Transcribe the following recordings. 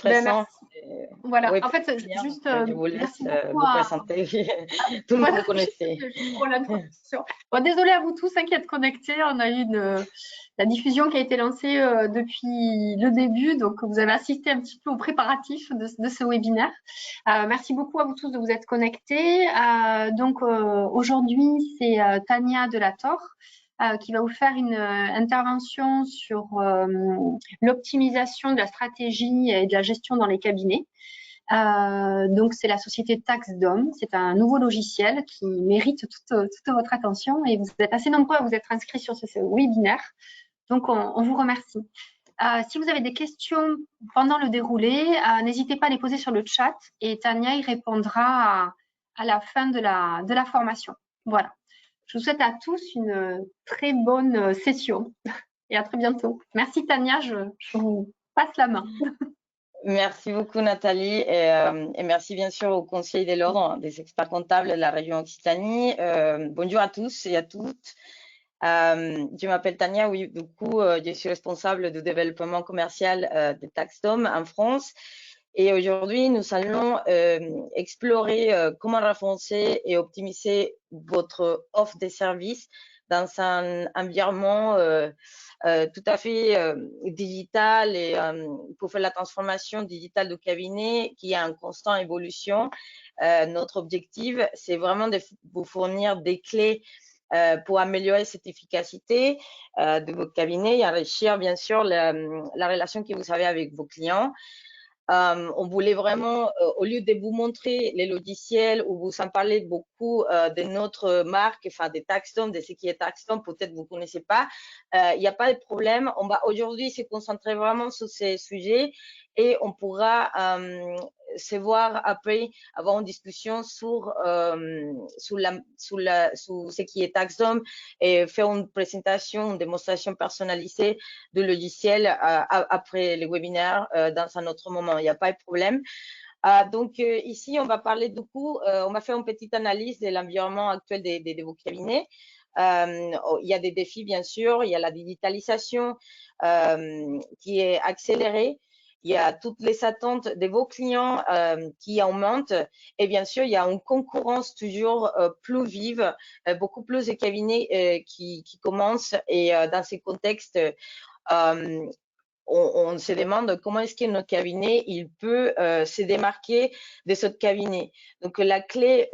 Ben, stressant. merci. Voilà. Oui, En pour fait, finir, juste, je vous laisse merci beaucoup vous à, présenter. Tout le monde voilà, vous connaissez. juste pour l'introduction. Bon, désolée à vous tous hein, qui êtes connectés. On a eu la diffusion qui a été lancée depuis le début. Donc, vous avez assisté un petit peu aux préparatifs de ce webinaire. Merci beaucoup à vous tous de vous être connectés. Aujourd'hui, c'est Tania Delator qui va vous faire une intervention sur l'optimisation de la stratégie et de la gestion dans les cabinets. Donc, c'est la société TaxDom. C'est un nouveau logiciel qui mérite toute votre attention et vous êtes assez nombreux à vous être inscrits sur ce webinaire. Donc, on vous remercie. Si vous avez des questions pendant le déroulé, n'hésitez pas à les poser sur le chat et Tania y répondra à la fin de la formation. Voilà. Je vous souhaite à tous une très bonne session et à très bientôt. Merci Tania, je vous passe la main. Merci beaucoup Nathalie et merci bien sûr au Conseil de l'Ordre des experts comptables de la région Occitanie. Bonjour à tous et à toutes. Je m'appelle Tania, oui, du coup, je suis responsable du développement commercial de TaxDom en France. Et aujourd'hui, nous allons explorer comment renforcer et optimiser votre offre de services dans un environnement tout à fait digital et pour faire la transformation digitale du cabinet qui est en constante évolution. Notre objectif, c'est vraiment de vous fournir des clés pour améliorer cette efficacité de votre cabinet et enrichir bien sûr la relation que vous avez avec vos clients. On voulait vraiment, au lieu de vous montrer les logiciels ou vous en parler beaucoup de notre marque, enfin de TaxDom, de ce qui est TaxDom, peut-être vous ne connaissez pas, il n'y a pas de problème. On va aujourd'hui se concentrer vraiment sur ces sujets et on pourra se voir après, avoir une discussion sur ce qui est TaxDom et faire une présentation, une démonstration personnalisée du logiciel après le webinaire dans un autre moment. Il n'y a pas de problème. Donc ici, on va parler du coup, on va faire une petite analyse de l'environnement actuel de vos cabinets. Il y a des défis, bien sûr. Il y a la digitalisation qui est accélérée. Il y a toutes les attentes de vos clients qui augmentent. Et bien sûr, il y a une concurrence toujours plus vive, beaucoup plus de cabinets qui commencent. Et dans ces contextes, on se demande comment est-ce que notre cabinet il peut se démarquer de ce cabinet. Donc la clé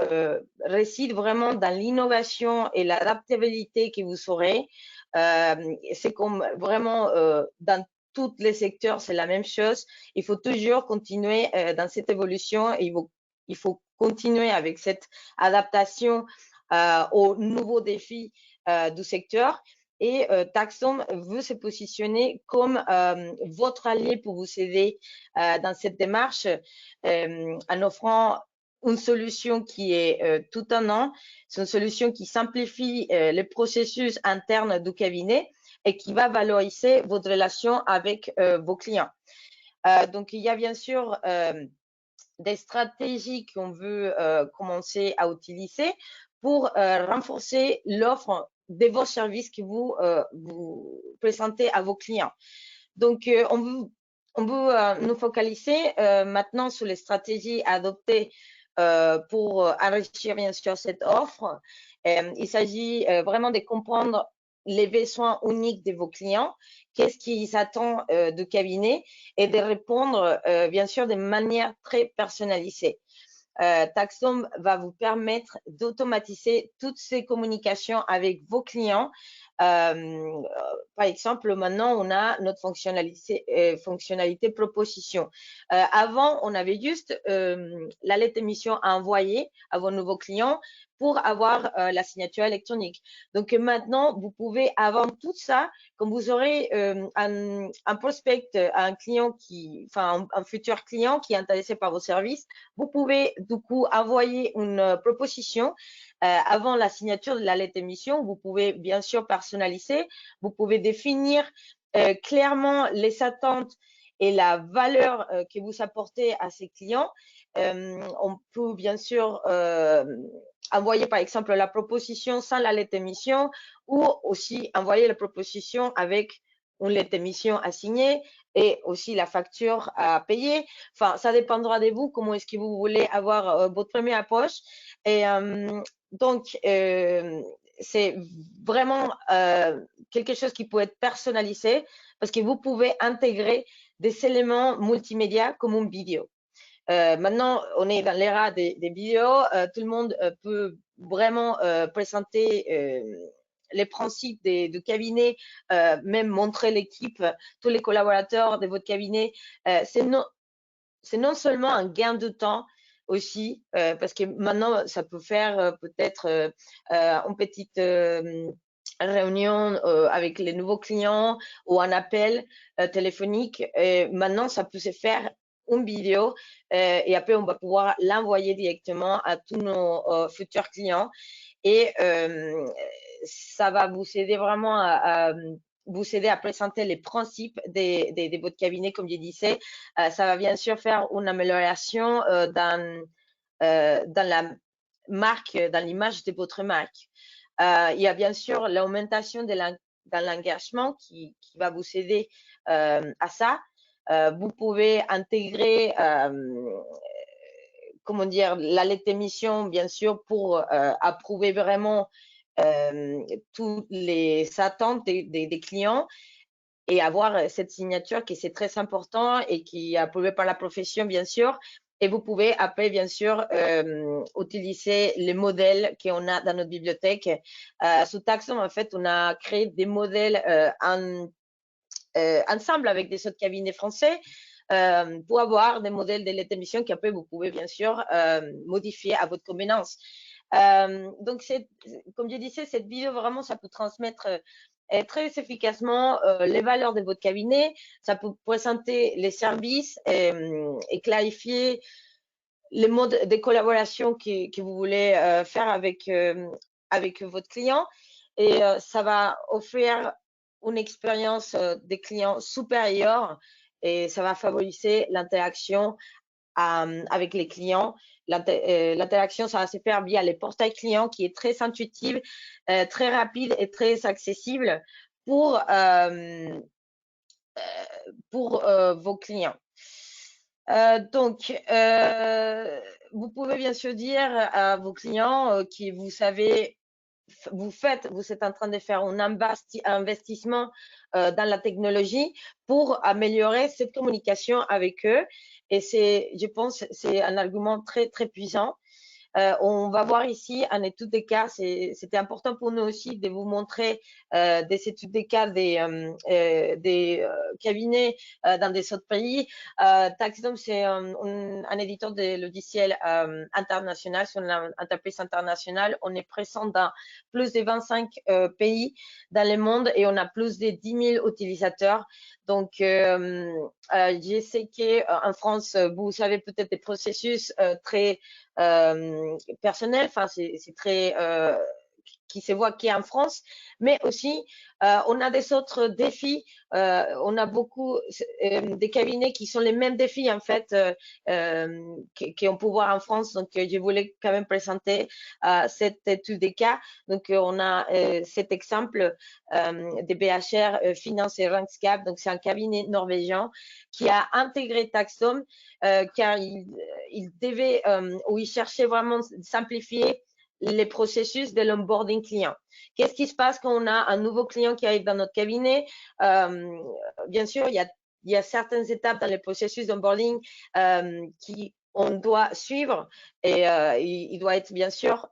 réside vraiment dans l'innovation et l'adaptabilité que vous aurez. C'est comme vraiment dans tous les secteurs, c'est la même chose. Il faut toujours continuer dans cette évolution. Il faut continuer avec cette adaptation aux nouveaux défis du secteur. Et TaxDom veut se positionner comme votre allié pour vous aider dans cette démarche en offrant une solution qui est tout en un. C'est une solution qui simplifie les processus internes du cabinet et qui va valoriser votre relation avec vos clients. Donc, il y a bien sûr des stratégies qu'on veut commencer à utiliser pour renforcer l'offre de vos services que vous présentez à vos clients. Donc, on veut nous focaliser maintenant sur les stratégies adoptées pour enrichir bien sûr cette offre. Il s'agit vraiment de comprendre les besoins uniques de vos clients, qu'est-ce qu'ils attendent du cabinet et de répondre bien sûr de manière très personnalisée. TaxDom va vous permettre d'automatiser toutes ces communications avec vos clients. Par exemple, maintenant, on a notre fonctionnalité proposition. Avant, on avait juste la lettre d'émission à envoyer à vos nouveaux clients pour avoir la signature électronique. Donc maintenant, vous pouvez avoir tout ça, comme vous aurez un prospect, un client enfin un futur client qui est intéressé par vos services, vous pouvez du coup envoyer une proposition avant la signature de la lettre d'émission. Vous pouvez bien sûr personnaliser, vous pouvez définir clairement les attentes et la valeur que vous apportez à ces clients. On peut bien sûr envoyer par exemple la proposition sans la lettre d'émission ou aussi envoyer la proposition avec une lettre d'émission à signer et aussi la facture à payer. Enfin, ça dépendra de vous, comment est-ce que vous voulez avoir votre première approche. Et donc, c'est vraiment quelque chose qui peut être personnalisé parce que vous pouvez intégrer des éléments multimédia comme une vidéo. Maintenant, on est dans l'ère des vidéos. Tout le monde peut vraiment présenter les principes du cabinet, même montrer l'équipe, tous les collaborateurs de votre cabinet. C'est non seulement un gain de temps aussi, parce que maintenant, ça peut faire peut-être une petite réunion avec les nouveaux clients ou un appel téléphonique. Et maintenant, ça peut se faire une vidéo et après, on va pouvoir l'envoyer directement à tous nos futurs clients. Et ça va vous aider vraiment à vous aider à présenter les principes de votre cabinet, comme je disais. Ça va bien sûr faire une amélioration dans la marque, dans l'image de votre marque. Il y a bien sûr l'augmentation dans l'engagement qui va vous aider à ça. Vous pouvez intégrer comment dire, la lettre d'émission, bien sûr, pour approuver vraiment toutes les attentes des clients et avoir cette signature qui c'est très important et qui est approuvée par la profession, bien sûr. Et vous pouvez après, bien sûr, utiliser les modèles qu'on a dans notre bibliothèque. Sous Taxom, en fait, on a créé des modèles ensemble avec des autres cabinets français pour avoir des modèles de lettres d'émission qu'après vous pouvez bien sûr modifier à votre convenance. Donc, comme je disais, cette vidéo, vraiment, ça peut transmettre très efficacement les valeurs de votre cabinet. Ça peut présenter les services et clarifier les modes de collaboration que vous voulez faire avec votre client. Et ça va offrir une expérience des clients supérieure et ça va favoriser l'interaction avec les clients. L'interaction, ça va se faire via les portails clients qui est très intuitive, très rapide et très accessible pour vos clients. Donc, vous pouvez bien sûr dire à vos clients que vous savez, vous êtes en train de faire un investissement dans la technologie pour améliorer cette communication avec eux. Et je pense, c'est un argument très, très puissant. On va voir ici en étude des cas, c'était important pour nous aussi de vous montrer des études des cas des cabinets dans des autres pays. Taxdom, c'est un éditeur de logiciels international, c'est une entreprise internationale. On est présent dans plus de 25 pays dans le monde et on a plus de 10 000 utilisateurs. Donc, je sais qu'en France, vous avez peut-être des processus très personnel, enfin c'est très qui se voit qui en France, mais aussi on a des autres défis. On a beaucoup des cabinets qui sont les mêmes défis en fait qu'on peut voir en France. Donc je voulais quand même présenter cette étude des cas. Donc on a cet exemple des BHR Finance et Rankscap. Donc c'est un cabinet norvégien qui a intégré Taxom car il devait ou il cherchait vraiment de simplifier les processus de l'onboarding client. Qu'est-ce qui se passe quand on a un nouveau client qui arrive dans notre cabinet? Bien sûr, il y a certaines étapes dans le processus d'onboarding qui on doit suivre et il doit être bien sûr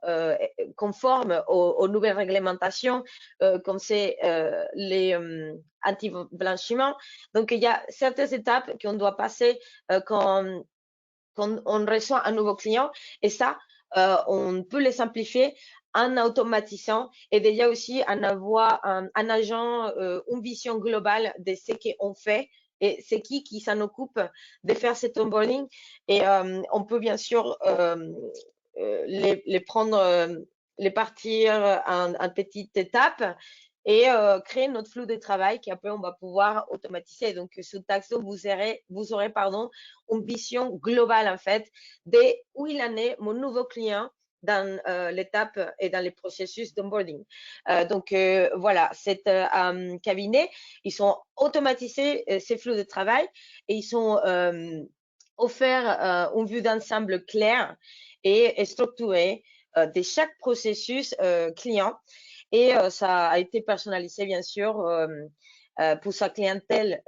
conforme aux nouvelles réglementations comme c'est les anti-blanchiment. Donc, il y a certaines étapes qu'on doit passer quand on reçoit un nouveau client et ça, on peut les simplifier en automatisant et déjà aussi en avoir un agent, une vision globale de ce qu'on fait et c'est qui s'en occupe de faire cet onboarding et on peut bien sûr les prendre, les partir en petites étapes et créer notre flux de travail qu'après on va pouvoir automatiser. Donc, sous Taxo, vous aurez pardon, une vision globale en fait de où il en est mon nouveau client dans l'étape et dans les processus d'onboarding. Donc, voilà, cet cabinet, ils sont automatisés, ces flux de travail, et ils sont offerts une vue d'ensemble claire et structurée de chaque processus client. Et ça a été personnalisé, bien sûr, pour sa clientèle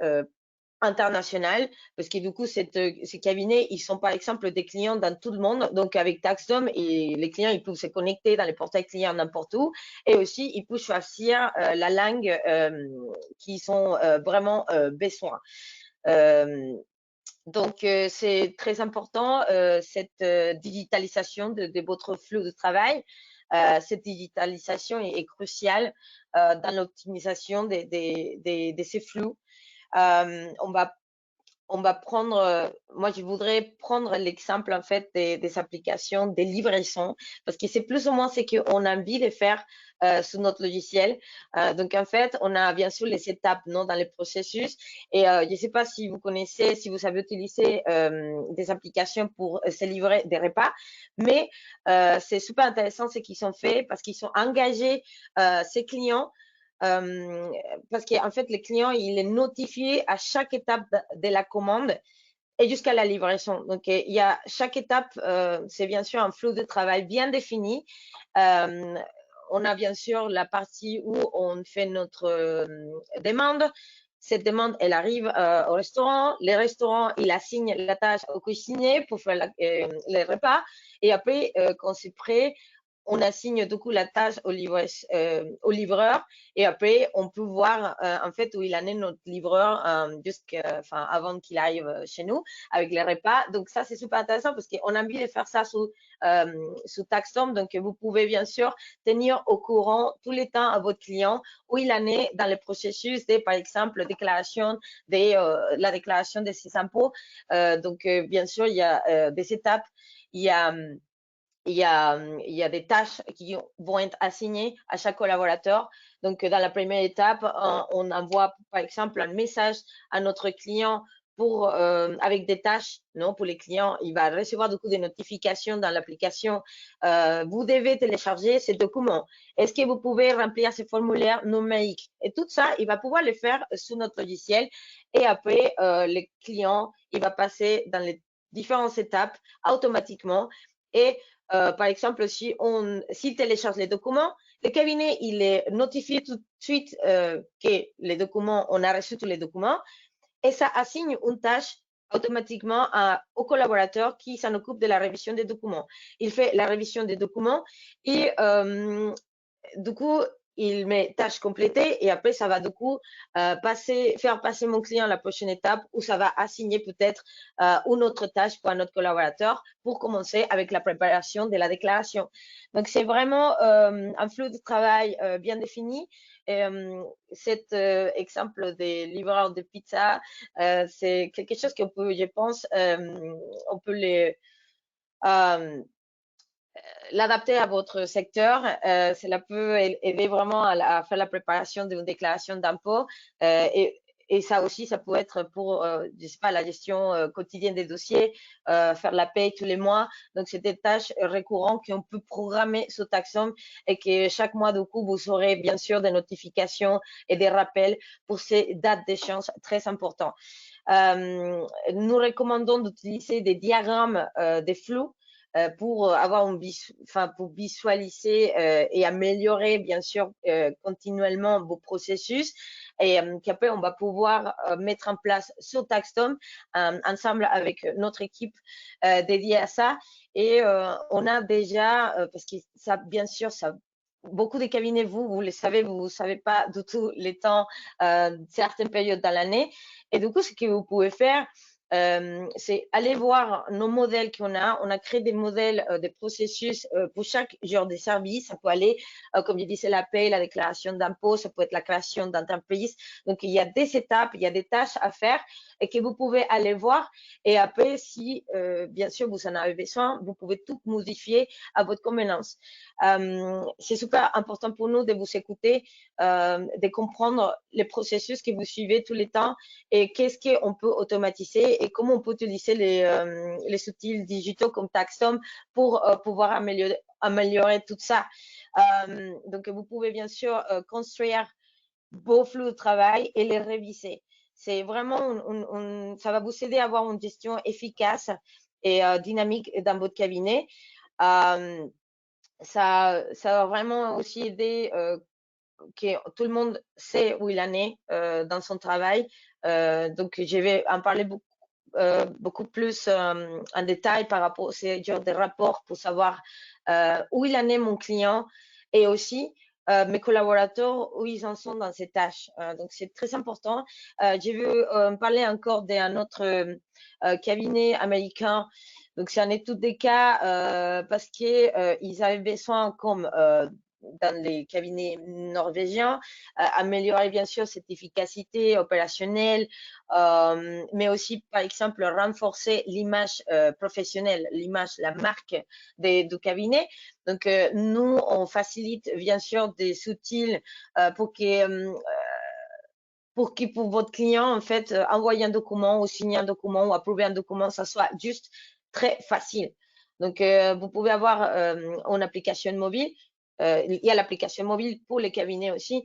international, parce que du coup, ces cabinets, ils sont par exemple des clients dans tout le monde. Donc, avec Taxdom, et les clients, ils peuvent se connecter dans les portails clients n'importe où. Et aussi, ils peuvent choisir la langue qui sont vraiment besoin. Donc, c'est très important, cette digitalisation de votre flux de travail. Cette digitalisation est cruciale dans l'optimisation de ces flux. On va prendre, moi je voudrais prendre l'exemple en fait des applications, des livraisons, parce que c'est plus ou moins ce qu'on a envie de faire sur notre logiciel. Donc en fait, on a bien sûr les étapes non, dans les processus. Et je ne sais pas si vous connaissez, si vous avez utilisé des applications pour se livrer des repas, mais c'est super intéressant ce qu'ils ont fait parce qu'ils sont engagés ces clients. Parce qu'en fait, le client, il est notifié à chaque étape de la commande et jusqu'à la livraison. Donc, il y a chaque étape, c'est bien sûr un flux de travail bien défini. On a bien sûr la partie où on fait notre demande. Cette demande, elle arrive au restaurant. Les restaurants, ils assignent la tâche au cuisinier pour faire les repas. Et après, quand c'est prêt, on assigne du coup la tâche au livreur, et après on peut voir en fait où il en est notre livreur enfin, avant qu'il arrive chez nous avec les repas. Donc ça c'est super intéressant parce qu'on a envie de faire ça sous Taxdom. Donc vous pouvez bien sûr tenir au courant tous les temps à votre client où il en est dans le processus de par exemple déclaration la déclaration de ses impôts. Donc bien sûr il y a des étapes, il y a il y a des tâches qui vont être assignées à chaque collaborateur. Donc, dans la première étape, on envoie, par exemple, un message à notre client avec des tâches, non, pour les clients. Il va recevoir du coup des notifications dans l'application. Vous devez télécharger ces documents. Est-ce que vous pouvez remplir ce formulaire numérique? Et tout ça, il va pouvoir le faire sur notre logiciel. Et après, le client, il va passer dans les différentes étapes automatiquement. Et par exemple, s'il télécharge les documents, le cabinet, il est notifié tout de suite que les documents, on a reçu tous les documents, et ça assigne une tâche automatiquement au collaborateur qui s'en occupe de la révision des documents. Il fait la révision des documents et du coup, il met tâche complétée, et après, ça va du coup faire passer mon client à la prochaine étape où ça va assigner peut-être une autre tâche pour un autre collaborateur pour commencer avec la préparation de la déclaration. Donc, c'est vraiment un flux de travail bien défini. Cet exemple des livreurs de pizza, c'est quelque chose qu'on peut, je pense, on peut l'adapter à votre secteur. Cela peut aider vraiment à faire la préparation d'une déclaration d'impôt. Et ça aussi, ça peut être pour, je sais pas, la gestion quotidienne des dossiers, faire la paye tous les mois. Donc, c'est des tâches récurrentes qu'on peut programmer sur Taxdom, et que chaque mois, du coup, vous aurez bien sûr des notifications et des rappels pour ces dates d'échéance très importantes. Nous recommandons d'utiliser des diagrammes des flux pour avoir pour visualiser et améliorer bien sûr continuellement vos processus, et qu'après on va pouvoir mettre en place sur Taxdom ensemble avec notre équipe dédiée à ça. Et on a déjà, parce que ça bien sûr ça beaucoup de cabinets, vous le savez, vous ne savez pas du tout les temps, certaines périodes dans l'année. Et du coup, ce que vous pouvez faire, c'est aller voir nos modèles qu'on a. On a créé des modèles, des processus pour chaque genre de service. Ça peut aller, comme je disais, la paie, la déclaration d'impôt, ça peut être la création d'entreprise. Donc, il y a des étapes, il y a des tâches à faire et que vous pouvez aller voir. Et après, si bien sûr vous en avez besoin, vous pouvez tout modifier à votre convenance. C'est super important pour nous de vous écouter, de comprendre les processus que vous suivez tous les temps et qu'est-ce qu'on peut automatiser et comment on peut utiliser les outils digitaux comme Taxstom pour pouvoir améliorer tout ça. Donc, vous pouvez bien sûr construire vos flux de travail et les réviser. C'est vraiment, ça va vous aider à avoir une gestion efficace et dynamique dans votre cabinet. Ça va vraiment aussi aider que tout le monde sait où il en est dans son travail. Donc, je vais en parler beaucoup plus en détail par rapport à ces genres de rapports pour savoir où il en est mon client et aussi mes collaborateurs, où ils en sont dans ces tâches. Donc, c'est très important. Je veux parler encore d'un autre cabinet américain. Donc, c'est en étude des cas parce qu'ils avaient besoin, comme dans les cabinets norvégiens, améliorer bien sûr cette efficacité opérationnelle, mais aussi par exemple renforcer l'image professionnelle, l'image, la marque du cabinet. Donc nous, on facilite bien sûr des outils pour pour votre client, en fait, envoyer un document ou signer un document ou approuver un document, ça soit juste très facile. Donc, vous pouvez avoir une application mobile. Il y a l'application mobile pour les cabinets aussi,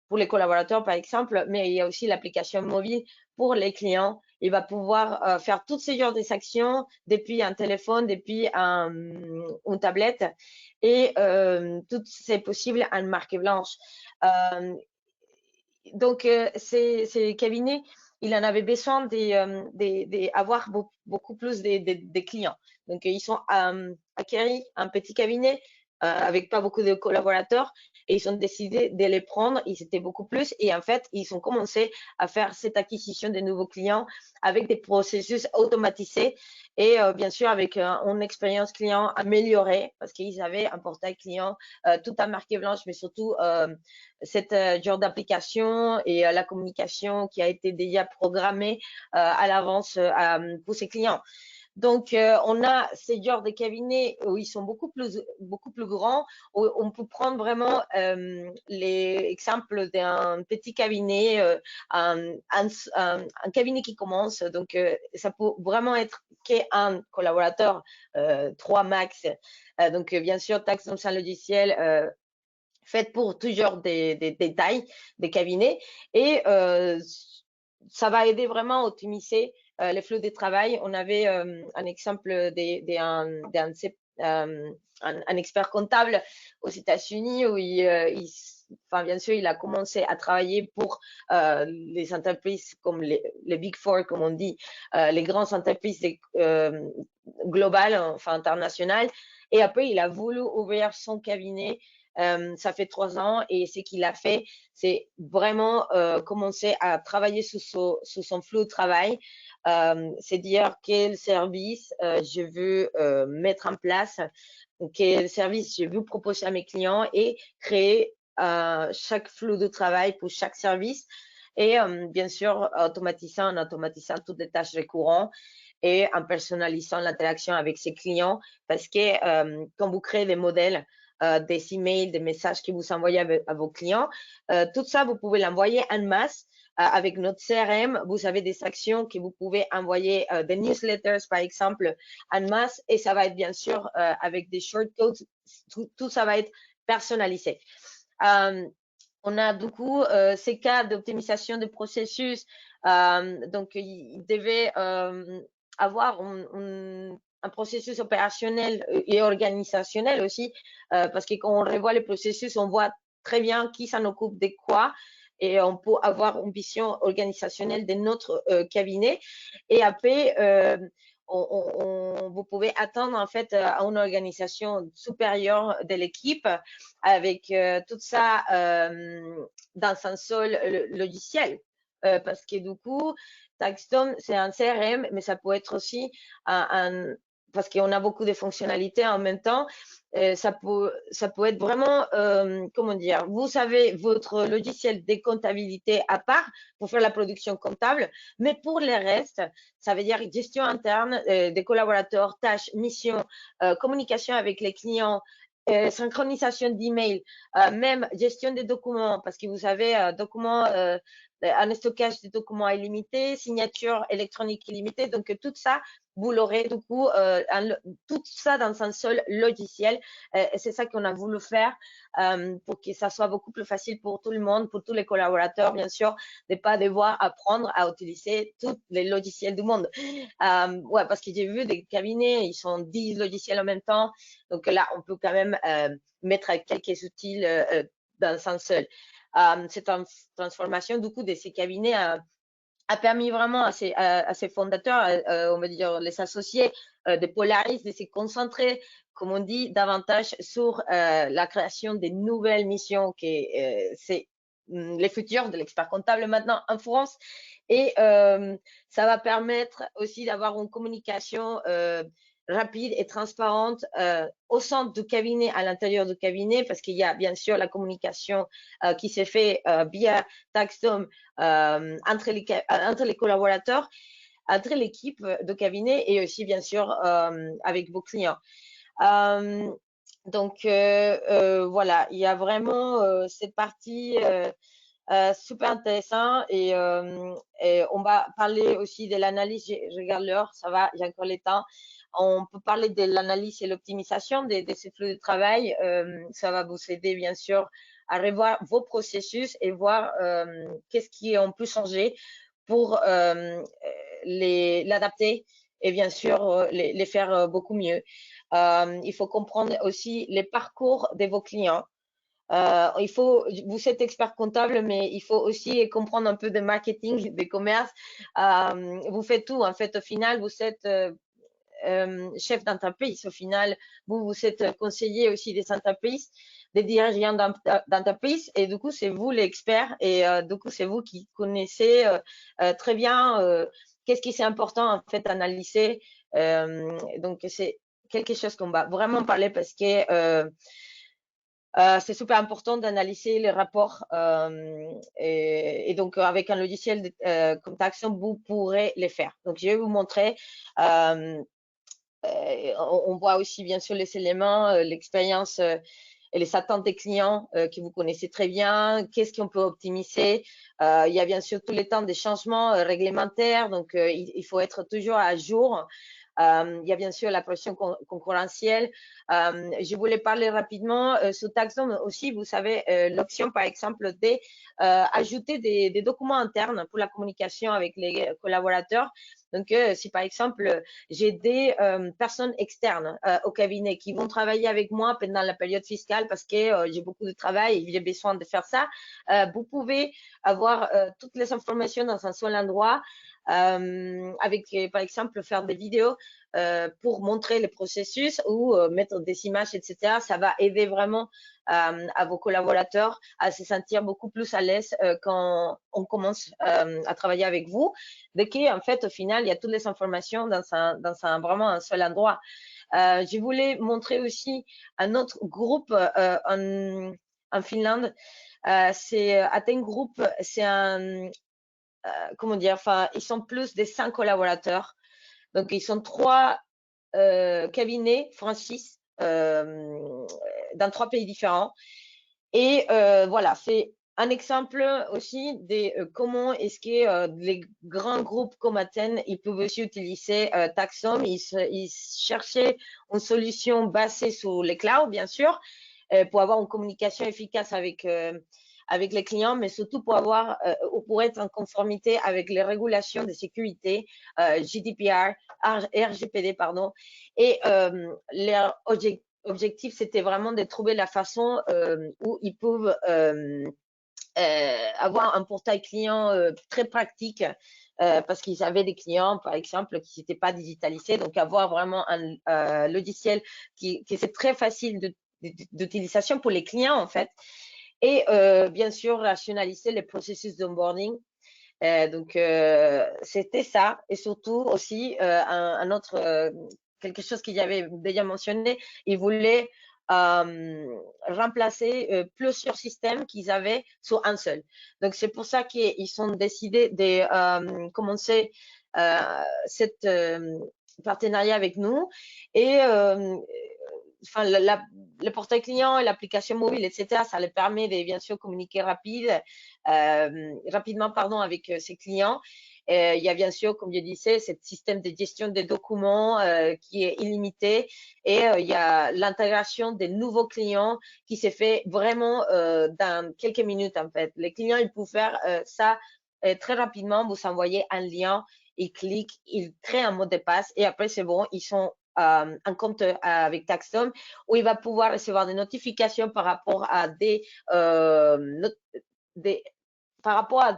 pour les collaborateurs, par exemple, mais il y a aussi l'application mobile pour les clients. Il va pouvoir faire toutes ces genres d'actions depuis un téléphone, depuis une tablette et tout c'est possible en marque blanche. Donc, ces cabinets, il en avait besoin d'avoir beaucoup plus de clients. Donc, ils sont acquéris un petit cabinet avec pas beaucoup de collaborateurs et ils ont décidé de les prendre. Ils étaient beaucoup plus et en fait, ils ont commencé à faire cette acquisition de nouveaux clients avec des processus automatisés et bien sûr avec une expérience client améliorée parce qu'ils avaient un portail client tout en marque blanche, mais surtout cette genre d'application et la communication qui a été déjà programmée à l'avance pour ses clients. Donc, on a ces genres de cabinets où ils sont beaucoup plus grands, où on peut prendre vraiment l'exemple d'un petit cabinet, un cabinet qui commence. Donc, ça peut vraiment être qu'un collaborateur, 3 max. Donc, bien sûr, taxe dans un logiciel faites pour toujours des tailles des cabinets et ça va aider vraiment à optimiser les flux de travail. On avait un exemple un expert comptable aux États-Unis où enfin, bien sûr, il a commencé à travailler pour les entreprises comme les Big Four, comme on dit, les grandes entreprises globales, enfin internationales. Et après, il a voulu ouvrir son cabinet. Ça fait 3 ans et ce qu'il a fait, c'est vraiment commencer à travailler sous son flux de travail. C'est dire quel service je veux mettre en place, quel service je veux proposer à mes clients et créer chaque flux de travail pour chaque service et bien sûr en automatisant toutes les tâches récurrentes et en personnalisant l'interaction avec ses clients parce que quand vous créez des modèles des emails, des messages que vous envoyez à vos clients. Tout ça, vous pouvez l'envoyer en masse avec notre CRM. Vous avez des actions que vous pouvez envoyer, des newsletters, par exemple, en masse. Et ça va être bien sûr avec des shortcodes. Tout ça va être personnalisé. On a beaucoup ces cas d'optimisation de processus. Donc, il devait avoir un processus opérationnel et organisationnel aussi, parce que quand on revoit les processus, on voit très bien qui s'en occupe de quoi et on peut avoir une vision organisationnelle de notre cabinet. Et après, vous pouvez attendre en fait à une organisation supérieure de l'équipe avec tout ça dans un seul logiciel. Parce que du coup, Taxstom, c'est un CRM, mais ça peut être aussi parce qu'on a beaucoup de fonctionnalités en même temps, ça peut être vraiment, comment dire, vous avez votre logiciel de comptabilité à part pour faire la production comptable, mais pour le reste, ça veut dire gestion interne des collaborateurs, tâches, missions, communication avec les clients synchronisation d'email, même gestion des documents, parce que vous avez un stockage de documents illimité, signature électronique illimitée. Donc, tout ça, vous l'aurez du coup, tout ça dans un seul logiciel. Et c'est ça qu'on a voulu faire pour que ça soit beaucoup plus facile pour tout le monde, pour tous les collaborateurs, bien sûr, de pas devoir apprendre à utiliser tous les logiciels du monde. Ouais, parce que j'ai vu des cabinets, ils sont 10 logiciels en même temps. Donc là, on peut quand même mettre quelques outils dans un seul. Cette transformation du coup de ces cabinets a permis vraiment à ces fondateurs, on va dire les associés de Polaris, de se concentrer, comme on dit, davantage sur la création des nouvelles missions, qui c'est les futurs de l'expert comptable maintenant en France. Et ça va permettre aussi d'avoir une communication rapide et transparente au sein du cabinet, à l'intérieur du cabinet, parce qu'il y a bien sûr la communication qui s'est fait via TaxDome entre les collaborateurs, entre l'équipe de cabinet et aussi bien sûr avec vos clients. Donc voilà, il y a vraiment cette partie super intéressant et on va parler aussi de l'analyse. Je regarde l'heure, ça va, j'ai encore le temps. On peut parler de l'analyse et l'optimisation de ces flux de travail. Ça va vous aider bien sûr à revoir vos processus et voir qu'est-ce qu'on peut changer pour l'adapter et bien sûr les faire beaucoup mieux. Il faut comprendre aussi les parcours de vos clients. Vous êtes expert comptable, mais il faut aussi comprendre un peu de marketing, de commerce. Vous faites tout, en fait, au final, vous êtes chef d'entreprise. Au final, vous êtes conseiller aussi des entreprises, des dirigeants d'entreprise, et du coup, c'est vous l'expert, et du coup, c'est vous qui connaissez très bien qu'est-ce qui c'est important, en fait, analyser. Donc, c'est quelque chose qu'on va vraiment parler parce que c'est super important d'analyser les rapports et donc avec un logiciel comme TaxDome, vous pourrez les faire. Donc, je vais vous montrer. On voit aussi bien sûr les éléments, l'expérience et les attentes des clients que vous connaissez très bien. Qu'est-ce qu'on peut optimiser? Il y a bien sûr tous les temps des changements réglementaires, donc il faut être toujours à jour. Il y a bien sûr la pression concurrentielle. Je voulais parler rapidement sur TaxDome aussi. Vous savez, l'option, par exemple, d'ajouter des documents internes pour la communication avec les collaborateurs. Donc, si par exemple, j'ai des personnes externes au cabinet qui vont travailler avec moi pendant la période fiscale parce que j'ai beaucoup de travail et j'ai besoin de faire ça, vous pouvez avoir toutes les informations dans un seul endroit. Avec, par exemple, faire des vidéos pour montrer le processus ou mettre des images, etc. Ça va aider vraiment à vos collaborateurs à se sentir beaucoup plus à l'aise quand on commence à travailler avec vous, dès qu'en fait, au final, il y a toutes les informations dans vraiment un seul endroit. Je voulais montrer aussi un autre groupe en Finlande. C'est Aten Group, c'est un comment dire, enfin, ils sont plus de 5 collaborateurs. Donc, ils sont 3 cabinets franchises dans 3 pays différents. Et voilà, c'est un exemple aussi de comment est-ce que les grands groupes comme Athènes, ils peuvent aussi utiliser TaxDome. Ils cherchaient une solution basée sur les clouds, bien sûr, pour avoir une communication efficace avec les clients, mais surtout pour avoir ou pour être en conformité avec les régulations de sécurité, GDPR, RGPD, pardon. Et leur objectif, c'était vraiment de trouver la façon où ils peuvent avoir un portail client très pratique parce qu'ils avaient des clients, par exemple, qui n'étaient pas digitalisés. Donc, avoir vraiment un logiciel qui c'est très facile d'utilisation pour les clients, en fait. Et bien sûr, rationaliser les processus d'onboarding. Donc, c'était ça. Et surtout aussi, un autre, quelque chose qu'il y avait déjà mentionné, ils voulaient remplacer plusieurs systèmes qu'ils avaient sur un seul. Donc, c'est pour ça qu'ils ont décidé de commencer cette partenariat avec nous. Et enfin, le portail client et l'application mobile, etc., ça les permet de bien sûr communiquer rapidement pardon, avec ses clients. Il y a bien sûr, comme je disais, ce système de gestion des documents qui est illimité et il y a l'intégration des nouveaux clients qui s'est fait vraiment dans quelques minutes en fait. Les clients, ils peuvent faire ça très rapidement. Vous envoyez un lien, ils cliquent, ils créent un mot de passe et après c'est bon, ils sont un compte avec Taxom où il va pouvoir recevoir des notifications par rapport à par rapport à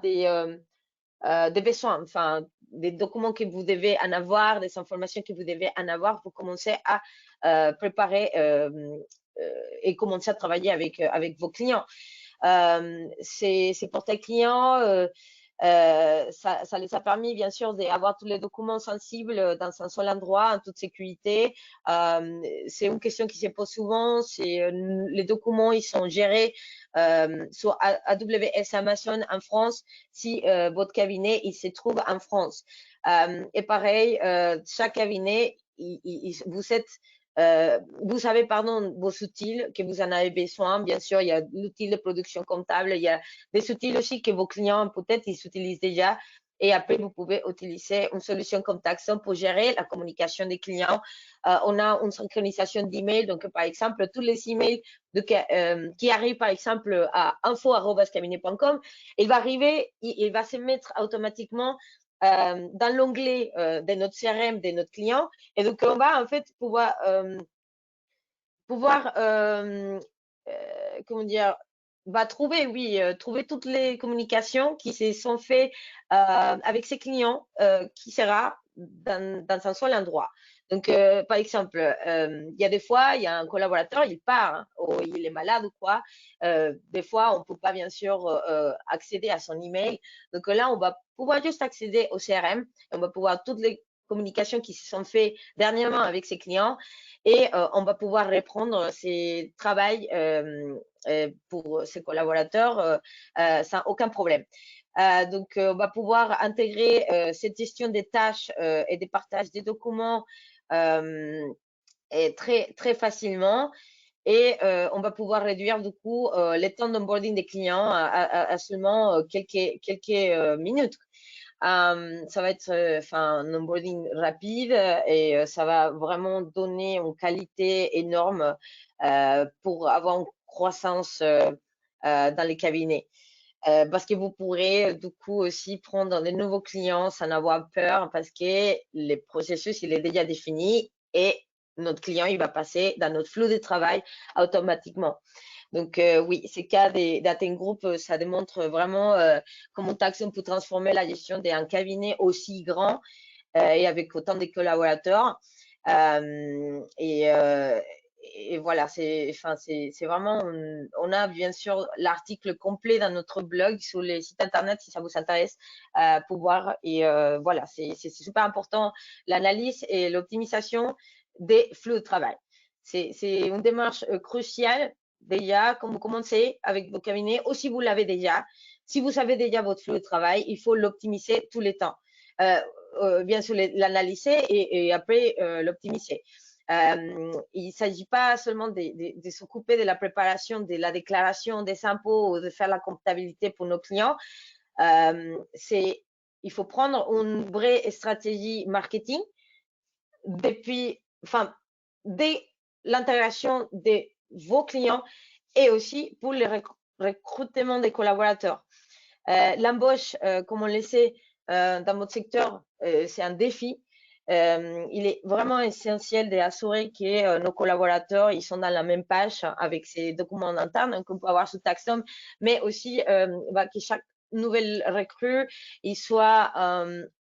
des besoins, enfin, des documents que vous devez en avoir, des informations que vous devez en avoir pour commencer à préparer et commencer à travailler avec vos clients. Ces portails clients, ça les a permis bien sûr d'avoir tous les documents sensibles dans un seul endroit, en toute sécurité. C'est une question qui se pose souvent, c'est les documents, ils sont gérés sur AWS Amazon en France si votre cabinet, il se trouve en France. Et pareil, chaque cabinet, vous savez, pardon, vos outils que vous en avez besoin. Bien sûr, il y a l'outil de production comptable, il y a des outils aussi que vos clients, peut-être, ils utilisent déjà. Et après, vous pouvez utiliser une solution comme Taxon pour gérer la communication des clients. On a une synchronisation d'emails. Donc, par exemple, tous les emails qui arrivent, par exemple, à info@cabinet.com, il va arriver, il va se mettre automatiquement dans l'onglet de notre CRM, de notre client. Et donc, on va en fait pouvoir comment dire, va trouver, oui, trouver toutes les communications qui se sont faites avec ses clients, qui sera dans un seul endroit. Donc, par exemple, il y a des fois, il y a un collaborateur, il part, hein, ou il est malade ou quoi. Des fois, on ne peut pas, bien sûr, accéder à son email. Donc là, on va pouvoir juste accéder au CRM. On va pouvoir toutes les communications qui se sont faites dernièrement avec ses clients et on va pouvoir reprendre ces travail pour ses collaborateurs sans aucun problème. Donc, on va pouvoir intégrer cette gestion des tâches et des partages des documents et très facilement. Et on va pouvoir réduire du coup les temps d'onboarding des clients à seulement quelques minutes. Ça va être un onboarding rapide et ça va vraiment donner une qualité énorme pour avoir une croissance dans les cabinets. Parce que vous pourrez du coup aussi prendre de nouveaux clients sans avoir peur parce que le processus il est déjà défini et notre client il va passer dans notre flux de travail automatiquement. Donc oui, ces cas d'Athènes Group, ça démontre vraiment comment Taxon peut transformer la gestion d'un cabinet aussi grand et avec autant de collaborateurs. Et voilà, c'est vraiment, on a bien sûr l'article complet dans notre blog sur les sites internet si ça vous intéresse pour voir. Et voilà, c'est super important l'analyse et l'optimisation des flux de travail. C'est une démarche cruciale déjà quand vous commencez avec vos cabinets ou si vous l'avez déjà. Si vous savez déjà votre flux de travail, il faut l'optimiser tous les temps. Bien sûr, l'analyser et après l'optimiser. Il ne s'agit pas seulement de s'occuper de la préparation de la déclaration des impôts ou de faire la comptabilité pour nos clients. Il faut prendre une vraie stratégie marketing dès l'intégration de vos clients et aussi pour le recrutement des collaborateurs. L'embauche, comme on le sait, dans votre secteur, c'est un défi. Il est vraiment essentiel d'assurer que nos collaborateurs ils sont dans la même page avec ces documents internes qu'on peut avoir sous Taxom, mais aussi que chaque nouvelle recrue il soit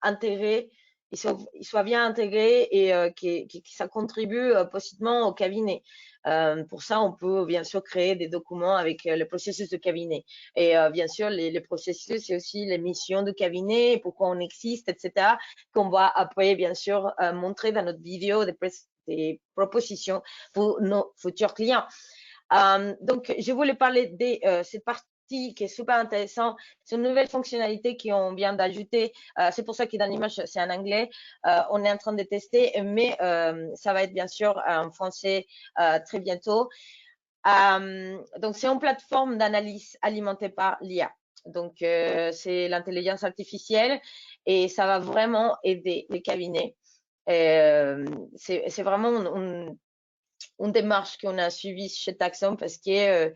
intégré, il soit bien intégré et que ça contribue positivement au cabinet. Pour ça, on peut bien sûr créer des documents avec le processus de cabinet. Et bien sûr, les processus, c'est aussi les missions de cabinet, pourquoi on existe, etc., qu'on va après, bien sûr, montrer dans notre vidéo des propositions pour nos futurs clients. Donc, je voulais parler de cette partie outil qui est super intéressant. C'est une nouvelle fonctionnalité qu'on vient d'ajouter. C'est pour ça que dans l'image, c'est en anglais. On est en train de tester, mais ça va être bien sûr en français très bientôt. Donc, c'est une plateforme d'analyse alimentée par l'IA. Donc, c'est l'intelligence artificielle et ça va vraiment aider les cabinets. C'est vraiment une démarche qu'on a suivie chez Taxom parce que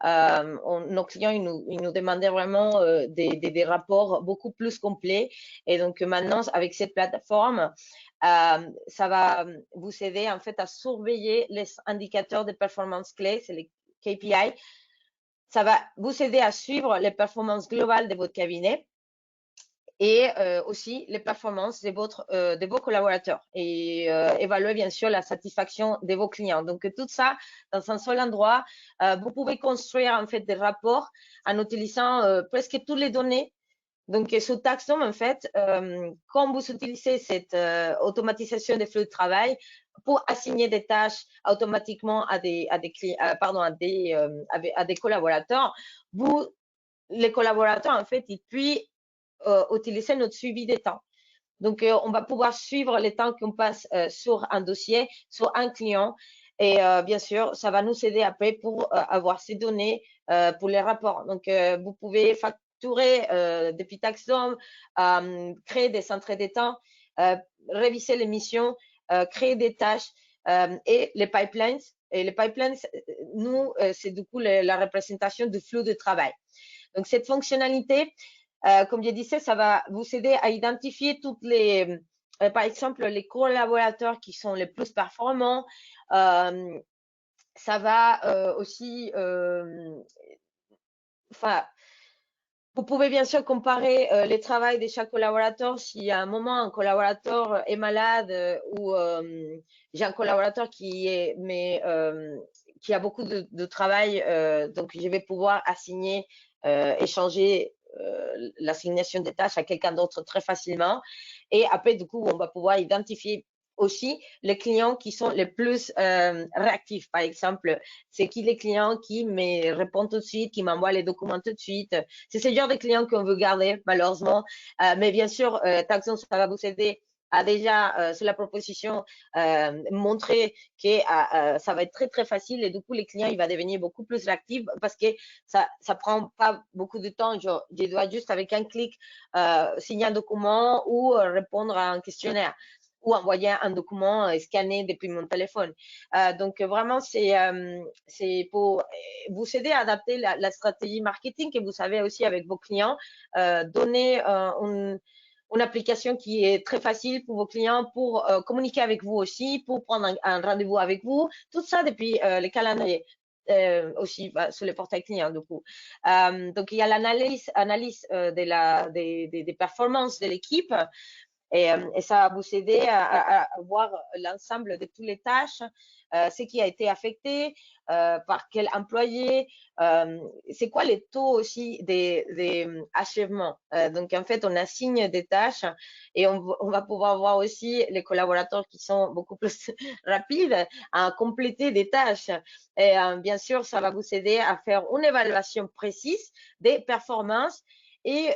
nos clients ils nous demandaient vraiment des rapports beaucoup plus complets. Et donc maintenant, avec cette plateforme, ça va vous aider en fait à surveiller les indicateurs de performance clés, c'est les KPI. Ça va vous aider à suivre les performances globales de votre cabinet et aussi les performances de vos collaborateurs et évaluer bien sûr la satisfaction de vos clients. Donc tout ça dans un seul endroit. Vous pouvez construire en fait des rapports en utilisant presque toutes les données. Donc sous Taxom en fait, quand vous utilisez cette automatisation des flux de travail pour assigner des tâches automatiquement à des collaborateurs, les collaborateurs en fait ils puissent utiliser notre suivi des temps. Donc, on va pouvoir suivre les temps qu'on passe sur un dossier, sur un client. Et bien sûr, ça va nous aider après pour avoir ces données pour les rapports. Donc, vous pouvez facturer depuis Taxom, créer des entrées des temps, réviser les missions, créer des tâches et les pipelines. Et les pipelines, nous, c'est du coup la représentation du flux de travail. Donc, cette fonctionnalité, comme je disais, ça va vous aider à identifier toutes les, par exemple, les collaborateurs qui sont les plus performants. Ça va aussi, enfin, vous pouvez bien sûr comparer les travails de chaque collaborateur. Si à un moment un collaborateur est malade ou j'ai un collaborateur qui a beaucoup de travail, donc je vais pouvoir assigner, échanger l'assignation des tâches à quelqu'un d'autre très facilement. Et après, du coup, on va pouvoir identifier aussi les clients qui sont les plus réactifs. Par exemple, c'est qui les clients qui me répondent tout de suite, qui m'envoient les documents tout de suite. C'est ce genre de clients qu'on veut garder, malheureusement. Mais bien sûr, Taxon, ça va vous aider à déjà, sur la proposition, montrer que ça va être très, très facile et du coup, les clients, il va devenir beaucoup plus réactifs parce que ça prend pas beaucoup de temps. Je dois juste, avec un clic, signer un document ou répondre à un questionnaire ou envoyer un document scanné depuis mon téléphone. Donc, vraiment, c'est pour vous aider à adapter la stratégie marketing que vous avez aussi avec vos clients, donner une application qui est très facile pour vos clients, pour communiquer avec vous aussi, pour prendre un rendez-vous avec vous, tout ça depuis les calendriers. Aussi sur les portails clients du coup. Donc il y a l'analyse des performances de l'équipe et ça va vous aider à voir l'ensemble de toutes les tâches, ce qui a été affecté, par quel employé, c'est quoi les taux aussi des achèvements. Donc, en fait, on assigne des tâches et on va pouvoir voir aussi les collaborateurs qui sont beaucoup plus rapides à compléter des tâches. Et bien sûr, ça va vous aider à faire une évaluation précise des performances et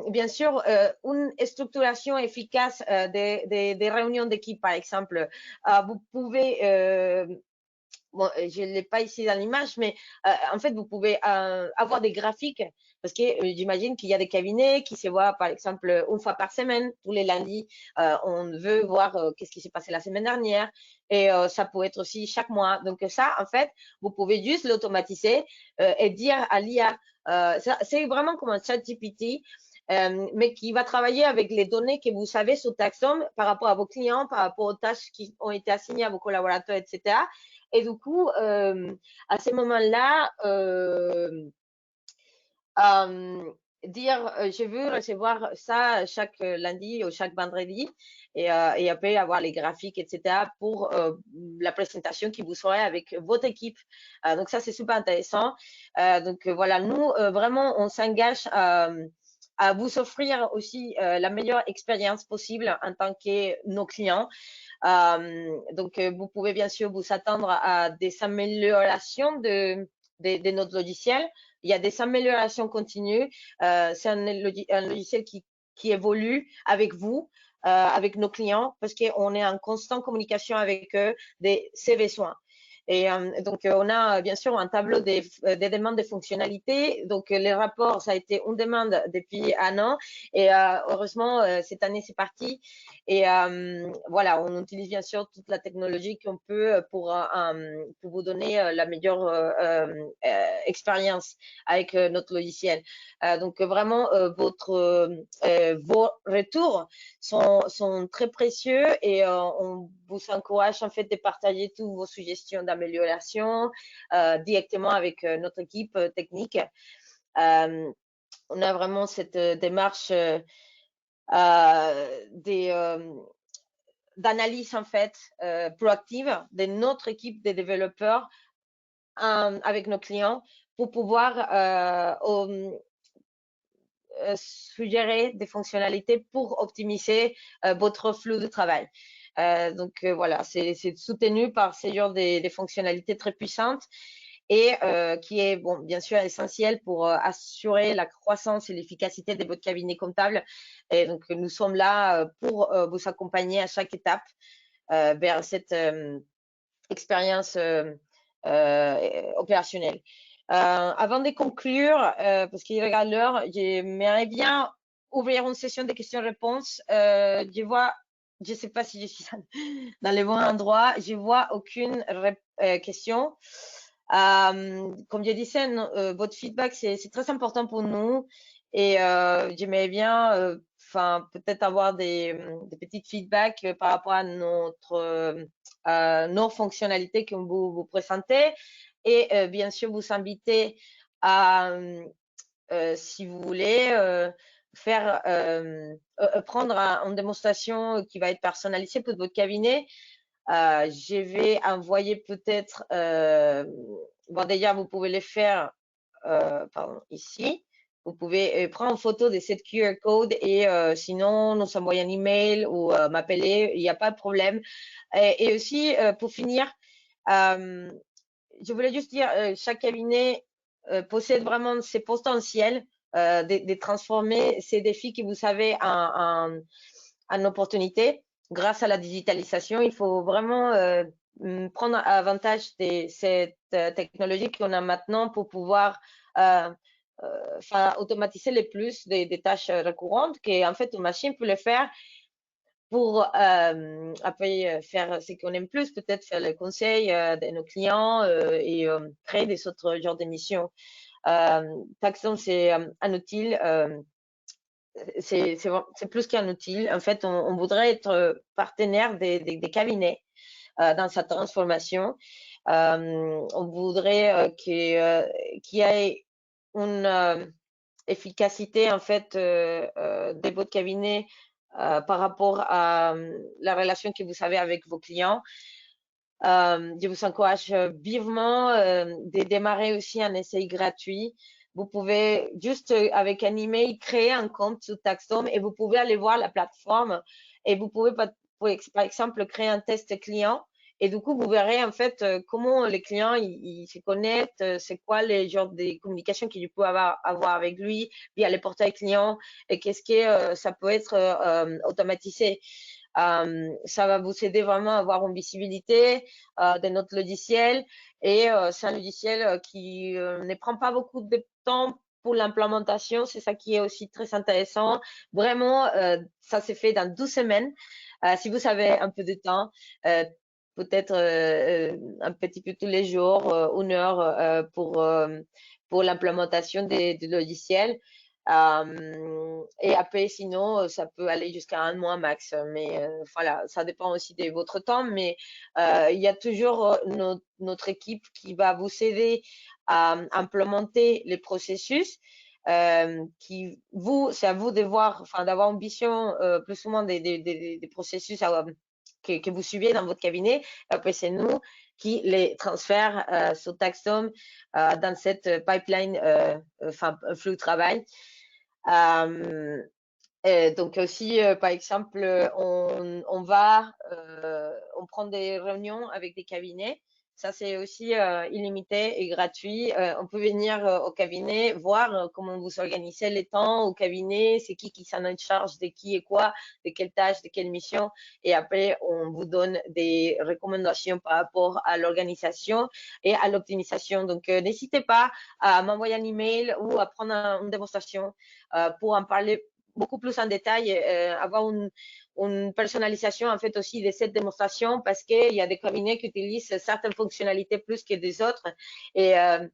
bien sûr une structuration efficace des réunions d'équipe, par exemple. Vous pouvez bon, je ne l'ai pas ici dans l'image, mais en fait, vous pouvez avoir des graphiques parce que j'imagine qu'il y a des cabinets qui se voient, par exemple, une fois par semaine, tous les lundis. On veut voir qu'est-ce qui s'est passé la semaine dernière et ça peut être aussi chaque mois. Donc ça, en fait, vous pouvez juste l'automatiser et dire à l'IA, c'est vraiment comme un chat GPT. Mais qui va travailler avec les données que vous savez sur Taxom par rapport à vos clients, par rapport aux tâches qui ont été assignées à vos collaborateurs, etc. Et du coup, à ce moment-là, dire je veux recevoir ça chaque lundi ou chaque vendredi et après avoir les graphiques, etc. pour la présentation qui vous serez avec votre équipe. Donc ça, c'est super intéressant. Donc voilà, nous, vraiment, on s'engage à vous offrir aussi la meilleure expérience possible en tant que nos clients. Donc, vous pouvez bien sûr vous attendre à des améliorations de notre logiciel. Il y a des améliorations continues. C'est un logiciel qui évolue avec vous, avec nos clients, parce qu'on est en constante communication avec eux de ses besoins. Et donc, on a bien sûr un tableau des demandes de fonctionnalités. Donc, les rapports, ça a été une demande depuis un an. Et heureusement, cette année, c'est parti. Et voilà, on utilise bien sûr toute la technologie qu'on peut pour vous donner la meilleure expérience avec notre logiciel. Donc, vraiment, vos retours sont très précieux et on vous encourage en fait de partager toutes vos suggestions d'amélioration directement avec notre équipe technique. On a vraiment cette démarche d'analyse en fait proactive de notre équipe de développeurs avec nos clients pour pouvoir suggérer des fonctionnalités pour optimiser votre flux de travail. Donc voilà, c'est soutenu par ces genres des fonctionnalités très puissantes et qui est bon, bien sûr essentiel pour assurer la croissance et l'efficacité de votre cabinet comptable. Et donc nous sommes là pour vous accompagner à chaque étape vers cette expérience opérationnelle. Avant de conclure, parce qu'il regarde l'heure, j'aimerais bien ouvrir une session de questions-réponses. Je vois, je ne sais pas si je suis dans le bon endroit, je vois aucune question. Comme je disais, votre feedback, c'est très important pour nous et j'aimerais bien peut-être avoir des petits feedbacks par rapport à nos fonctionnalités que vous présentez et bien sûr vous inviter à, si vous voulez, prendre une démonstration qui va être personnalisée pour votre cabinet. Je vais envoyer peut-être, bon déjà vous pouvez les faire, pardon, ici. Vous pouvez prendre une photo de cette QR code et sinon nous envoyer un email ou m'appeler, il n'y a pas de problème. Et aussi, pour finir, je voulais juste dire, chaque cabinet possède vraiment ses potentiels de transformer ces défis que vous savez en opportunités grâce à la digitalisation. Il faut vraiment prendre avantage de cette technologie qu'on a maintenant pour pouvoir automatiser le plus des tâches récurrentes qu'en fait une machine peut le faire pour après faire ce qu'on aime plus, peut-être faire le conseil de nos clients et créer des autres genres d'émissions. Taxon, c'est un outil, c'est plus qu'un outil. En fait, on voudrait être partenaire des cabinets dans sa transformation. On voudrait qu'il y ait une efficacité en fait de votre cabinet par rapport à la relation que vous avez avec vos clients. Je vous encourage vivement de démarrer aussi un essai gratuit. Vous pouvez juste avec un email créer un compte sur Taxom et vous pouvez aller voir la plateforme et vous pouvez par exemple créer un test client et du coup vous verrez en fait comment les clients ils se connectent, c'est quoi les genres de communications qu'il peut avoir avec lui via les portails clients et qu'est-ce que ça peut être automatisé. Ça va vous aider vraiment à avoir une visibilité de notre logiciel et c'est un logiciel qui ne prend pas beaucoup de temps pour l'implémentation. C'est ça qui est aussi très intéressant. Vraiment, ça s'est fait dans 12 semaines. Si vous avez un peu de temps, peut-être un petit peu tous les jours, une heure pour l'implémentation du logiciel. Et après, sinon, ça peut aller jusqu'à un mois max. Mais voilà, ça dépend aussi de votre temps. Mais il y a toujours notre équipe qui va vous aider à implémenter les processus. C'est à vous de voir, enfin, d'avoir une vision plus souvent des processus que vous suivez dans votre cabinet. Après, c'est nous qui les transfère sur Taxom dans cette pipeline, flux de travail. Donc aussi, par exemple, on prend des réunions avec des cabinets Ça, c'est aussi illimité et gratuit. On peut venir au cabinet, voir comment vous organisez les temps au cabinet, c'est qui s'en est en charge de qui et quoi, de quelle tâche, de quelle mission. Et après, on vous donne des recommandations par rapport à l'organisation et à l'optimisation. Donc, n'hésitez pas à m'envoyer un email ou à prendre une démonstration pour en parler beaucoup plus en détail, avoir une personnalisation en fait aussi de cette démonstration parce qu'il y a des cabinets qui utilisent certaines fonctionnalités plus que des autres et, euh,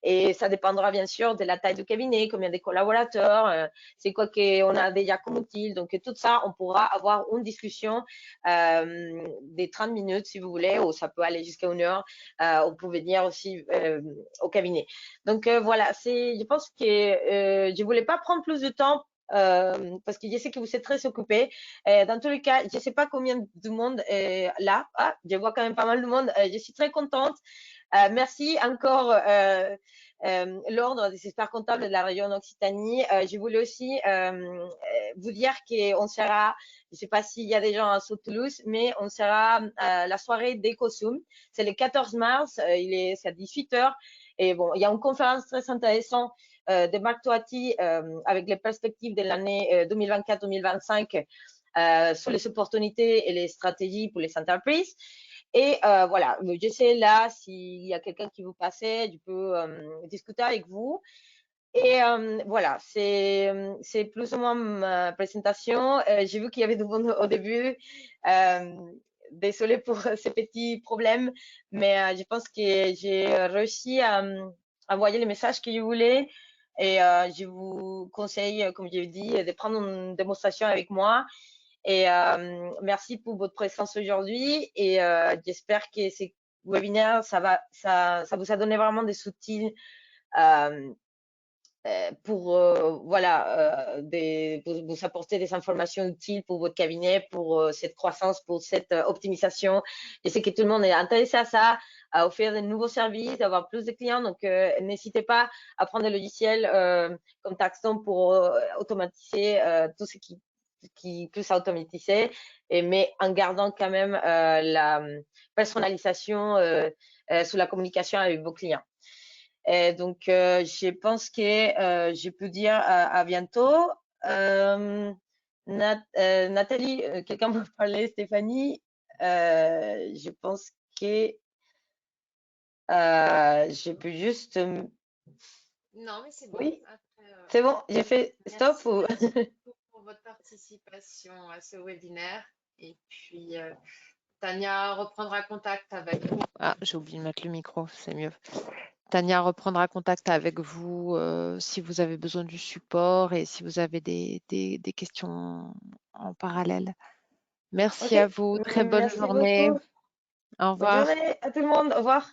et ça dépendra bien sûr de la taille du cabinet, combien de collaborateurs, c'est quoi qu'on a déjà comme outil. Donc tout ça, on pourra avoir une discussion des 30 minutes si vous voulez, ou ça peut aller jusqu'à 1 heure. On peut venir aussi au cabinet. Donc voilà, je pense que je voulais pas prendre plus de temps parce que je sais que vous êtes très occupés. Dans tous les cas, je ne sais pas combien de monde est là. Ah, je vois quand même pas mal de monde. Je suis très contente. Merci encore, l'Ordre des experts comptables de la région Occitanie. Je voulais aussi vous dire qu'on sera, je ne sais pas s'il y a des gens à Toulouse, mais on sera à la soirée d'Ecosum. C'est le 14 mars, c'est à 18 h. Et bon, il y a une conférence très intéressante de Marc Toati avec les perspectives de l'année 2024-2025 sur les opportunités et les stratégies pour les entreprises. Et voilà, je sais là, s'il y a quelqu'un qui vous passait, je peux discuter avec vous. Et voilà, c'est plus ou moins ma présentation. J'ai vu qu'il y avait du monde au début. Désolée pour ces petits problèmes, mais je pense que j'ai réussi à envoyer les messages que je voulais. Et je vous conseille, comme je l'ai dit, de prendre une démonstration avec moi. Et merci pour votre présence aujourd'hui. Et j'espère que ces webinaires, ça vous a donné vraiment des outils euh, pour voilà, vous apporter des informations utiles pour votre cabinet, pour cette croissance, pour cette optimisation. Je sais que tout le monde est intéressé à ça, à offrir de nouveaux services, d'avoir plus de clients. Donc, n'hésitez pas à prendre des logiciels comme Taxon pour automatiser tout ce qui peut s'automatiser, mais en gardant quand même la personnalisation sur la communication avec vos clients. Et donc, je pense que je peux dire à bientôt. Nathalie, quelqu'un peut parler, Stéphanie. Je pense que je peux juste. Non, mais c'est bon. Oui, Après, c'est bon, j'ai fait stop merci, ou... merci beaucoup pour votre participation à ce webinaire. Et puis, Tania reprendra contact avec vous. Ah, j'ai oublié de mettre le micro, c'est mieux. Tania reprendra contact avec vous si vous avez besoin du support et si vous avez des questions en parallèle. Merci Ok, à vous. Très bonne merci journée. beaucoup. Au Bonne revoir. journée à tout le monde. Au revoir.